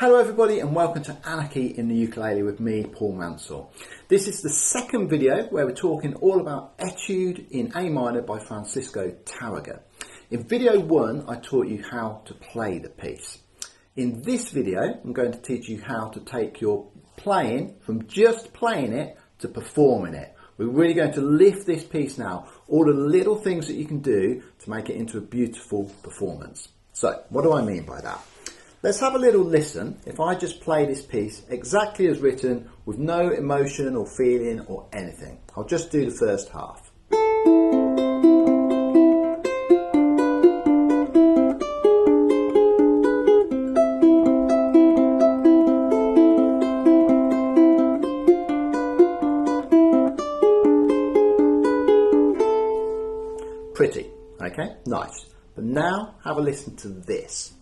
Hello everybody and welcome to Anarchy in the Ukulele with me, P.Man. This is the second video where we're talking all about Etude in A minor by Francisco Tarrega. In video 1 I taught you how to play the piece. In this video I'm going to teach you how to take your playing from just playing it to performing it. We're really going to lift this piece now, all the little things that you can do to make it into a beautiful performance. So what do I mean by that? Let's have a little listen if I just play this piece exactly as written with no emotion or feeling or anything. I'll just do the first half. Pretty, okay, nice. But now have a listen to this.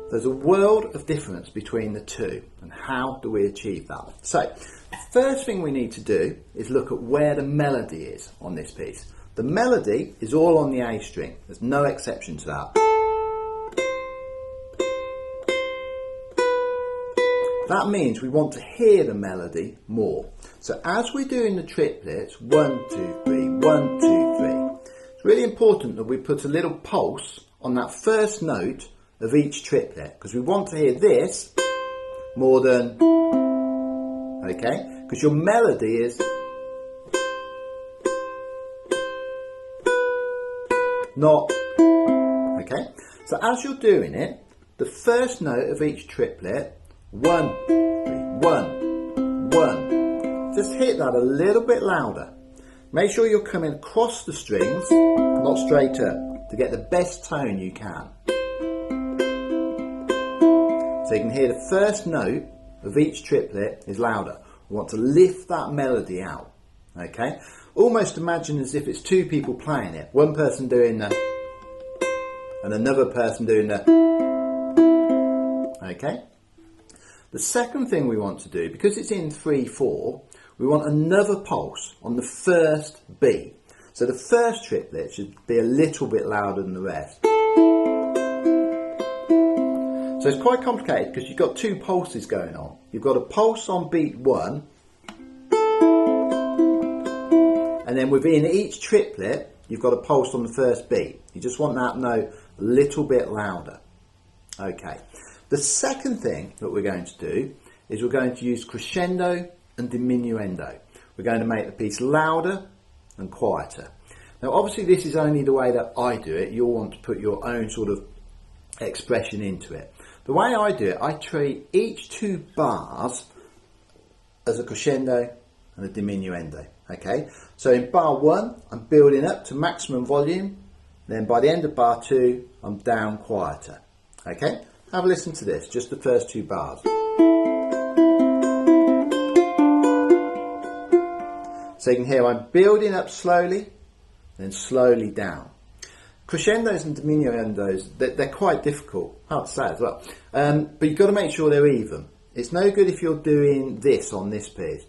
There's a world of difference between the two, and how do we achieve that? So, the first thing we need to do is look at where the melody is on this piece. The melody is all on the A string, there's no exception to that. That means we want to hear the melody more. So as we're doing the triplets, 1, 2, 3, 1, 2, 3, it's really important that we put a little pulse on that first note of each triplet, because we want to hear this more than, okay, because your melody is not, okay, so as you're doing it, the first note of each triplet, 1, 3, 1, 1, just hit that a little bit louder. Make sure you're coming across the strings, not straight up, to get the best tone you can. So you can hear the first note of each triplet is louder. We want to lift that melody out, okay? Almost imagine as if it's two people playing it. One person doing the, and another person doing the, okay? The second thing we want to do, because it's in 3/4, we want another pulse on the first B. So the first triplet should be a little bit louder than the rest. So it's quite complicated because you've got two pulses going on. You've got a pulse on beat 1, and then within each triplet you've got a pulse on the first beat. You just want that note a little bit louder. Okay. The second thing that we're going to do is we're going to use crescendo and diminuendo. We're going to make the piece louder and quieter. Now obviously this is only the way that I do it. You'll want to put your own sort of expression into it. The way I do it, I treat each 2 bars as a crescendo and a diminuendo. Okay, so in bar 1 I'm building up to maximum volume, then by the end of bar 2 I'm down quieter. Okay, have a listen to this, just the first 2 bars. So you can hear I'm building up slowly, then slowly down. Crescendos and diminuendos, they're quite difficult, hard to say as well, but you've got to make sure they're even. It's no good if you're doing this on this piece.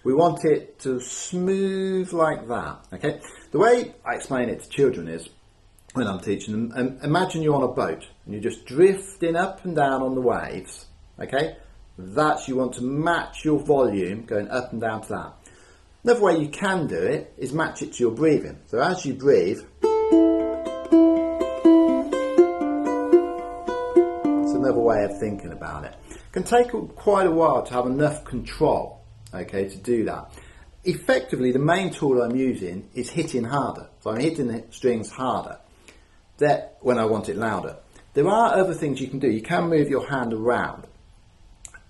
We want it to smooth like that, okay? The way I explain it to children is, when I'm teaching them, imagine you're on a boat and you're just drifting up and down on the waves, okay? That's, you want to match your volume going up and down to that. Another way you can do it is match it to your breathing. So as you breathe, it's another way of thinking about it. It can take quite a while to have enough control, okay, to do that. Effectively, the main tool I'm using is hitting harder. So I'm hitting the strings harder when I want it louder. There are other things you can do. You can move your hand around.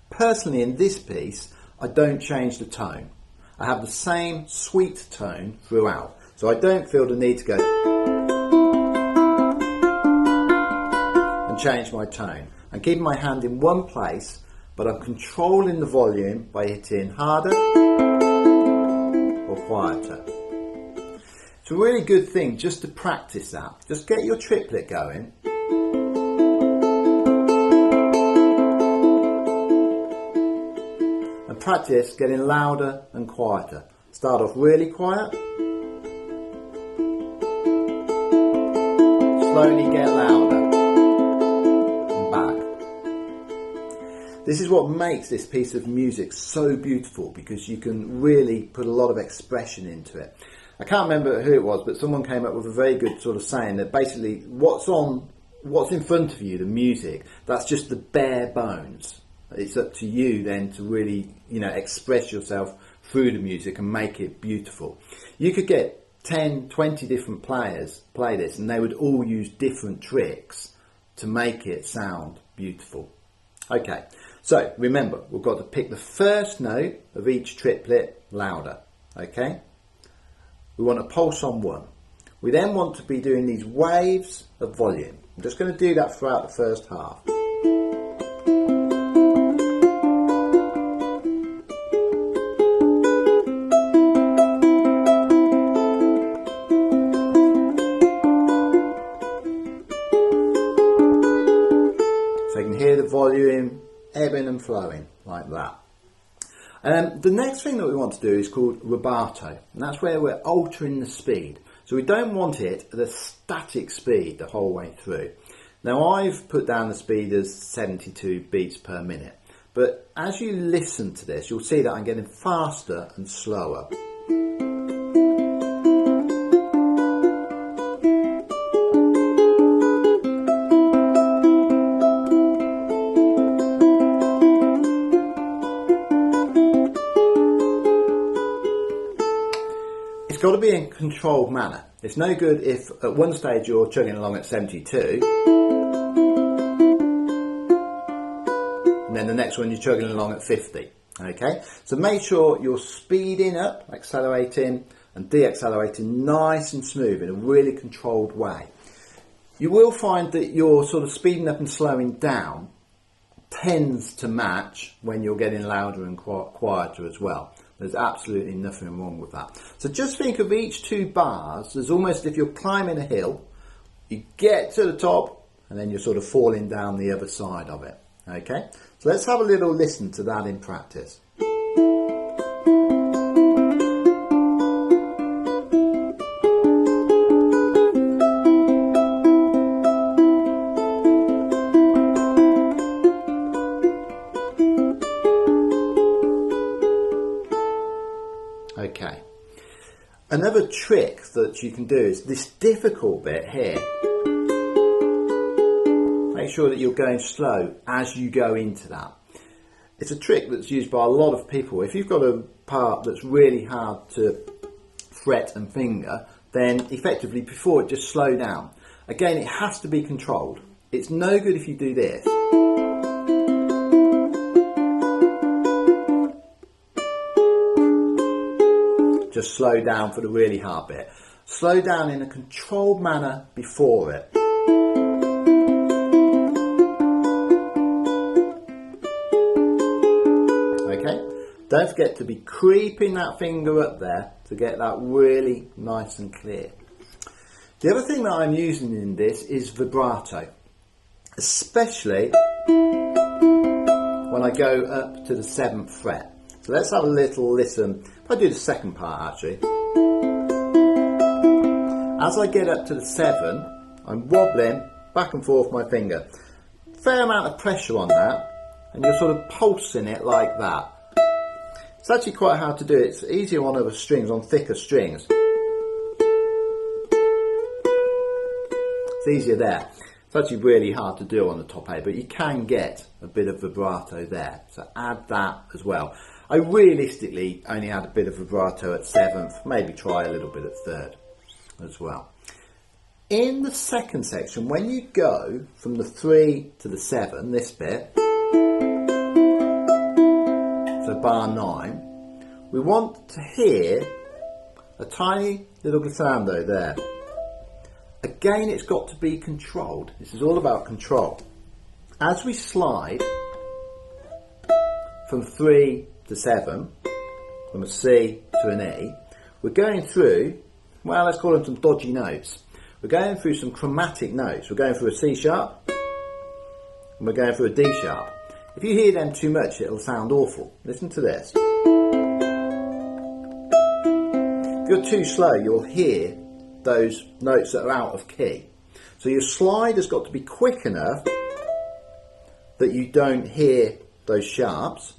Personally, in this piece, I don't change the tone. I have the same sweet tone throughout, so I don't feel the need to go and change my tone. I'm keeping my hand in one place, but I'm controlling the volume by hitting harder or quieter. It's a really good thing just to practice that. Just get your triplet going. And practice getting louder and quieter. Start off really quiet. Slowly get louder. And back. This is what makes this piece of music so beautiful, because you can really put a lot of expression into it. I can't remember who it was, but someone came up with a very good sort of saying that basically what's in front of you, the music, that's just the bare bones. It's up to you then to really, express yourself through the music and make it beautiful. You could get 10, 20 different players play this, and they would all use different tricks to make it sound beautiful. Okay, so remember, we've got to pick the first note of each triplet louder. Okay, we want to pulse on one. We then want to be doing these waves of volume. I'm just going to do that throughout the first half. So you can hear the volume ebbing and flowing like that. The next thing that we want to do is called rubato, and that's where we're altering the speed. So we don't want it at a static speed the whole way through. Now I've put down the speed as 72 beats per minute, but as you listen to this, you'll see that I'm getting faster and slower. It's got to be in a controlled manner. It's no good if at one stage you're chugging along at 72 and then the next one you're chugging along at 50. Okay, so make sure you're speeding up, accelerating and deaccelerating nice and smooth in a really controlled way. You will find that your sort of speeding up and slowing down tends to match when you're getting louder and quieter as well. There's absolutely nothing wrong with that. So just think of each 2 bars as almost if you're climbing a hill. You get to the top and then you're sort of falling down the other side of it. Okay, so let's have a little listen to that in practice. Okay, another trick that you can do is this difficult bit here. Make sure that you're going slow as you go into that. It's a trick that's used by a lot of people. If you've got a part that's really hard to fret and finger, then effectively before it, just slow down. Again, it has to be controlled. It's no good if you do this. Just slow down for the really hard bit. Slow down in a controlled manner before it. Okay? Don't forget to be creeping that finger up there to get that really nice and clear. The other thing that I'm using in this is vibrato, especially when I go up to the 7th fret. So let's have a little listen. If I do the second part actually. As I get up to the 7, I'm wobbling back and forth my finger. Fair amount of pressure on that, and you're sort of pulsing it like that. It's actually quite hard to do. It's easier on other strings, on thicker strings. It's easier there. It's actually really hard to do on the top A, but you can get a bit of vibrato there. So add that as well. I realistically only had a bit of vibrato at 7th, maybe try a little bit at 3rd as well. In the second section, when you go from the 3 to the 7, this bit, so bar 9, we want to hear a tiny little glissando there. Again, it's got to be controlled. This is all about control. As we slide from 3 to 7, from a C to an E, we're going through well, let's call them some dodgy notes. We're going through some chromatic notes. We're going through a C sharp and we're going through a D sharp. If you hear them too much, it'll sound awful. Listen to this. If you're too slow, you'll hear those notes that are out of key. So your slide has got to be quick enough that you don't hear those sharps,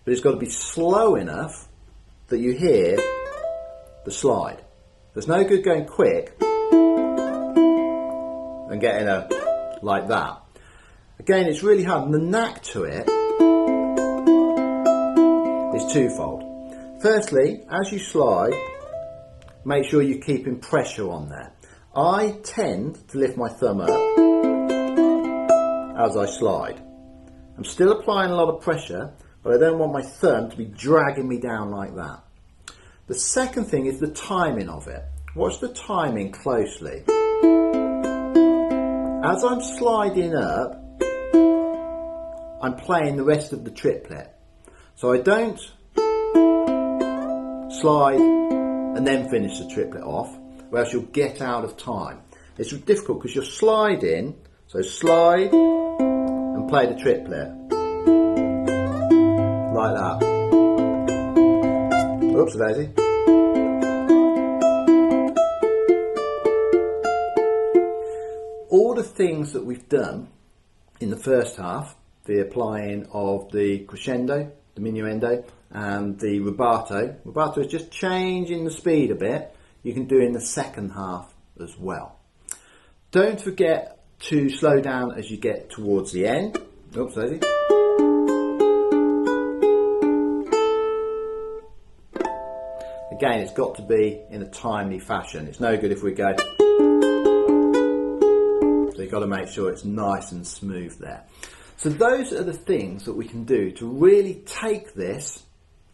but it's got to be slow enough that you hear the slide. There's no good going quick and getting a like that. Again, it's really hard, and the knack to it is twofold. Firstly, as you slide, make sure you're keeping pressure on there. I tend to lift my thumb up as I slide. I'm still applying a lot of pressure, but I don't want my thumb to be dragging me down like that. The second thing is the timing of it. Watch the timing closely. As I'm sliding up, I'm playing the rest of the triplet. So I don't slide and then finish the triplet off, or else you'll get out of time. It's difficult because you're sliding, so slide and play the triplet. Like that. Oops, daisy. All the things that we've done in the first half, the applying of the crescendo, the diminuendo, and the rubato. Rubato is just changing the speed a bit. You can do in the second half as well. Don't forget to slow down as you get towards the end. Oops, daisy. Again, it's got to be in a timely fashion. It's no good if we go. So you've got to make sure it's nice and smooth there. So those are the things that we can do to really take this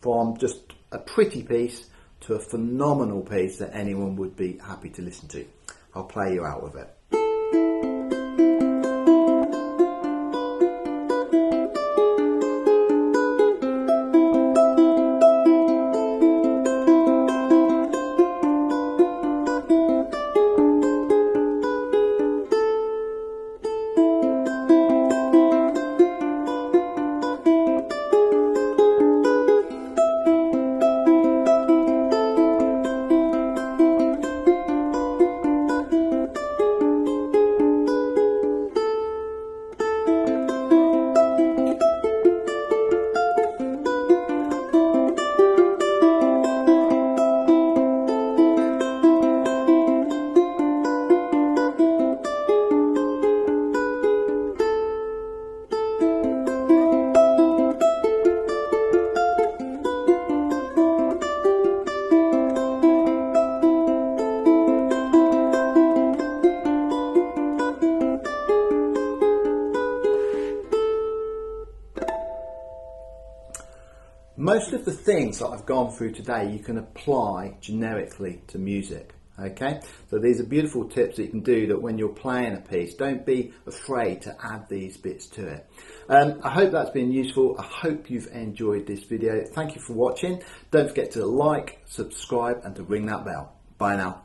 from just a pretty piece to a phenomenal piece that anyone would be happy to listen to. I'll play you out with it. Most of the things that I've gone through today you can apply generically to music. Okay, so these are beautiful tips that you can do that when you're playing a piece. Don't be afraid to add these bits to it. I hope that's been useful. I hope you've enjoyed this video. Thank you for watching. Don't forget to like, subscribe and to ring that bell. Bye now.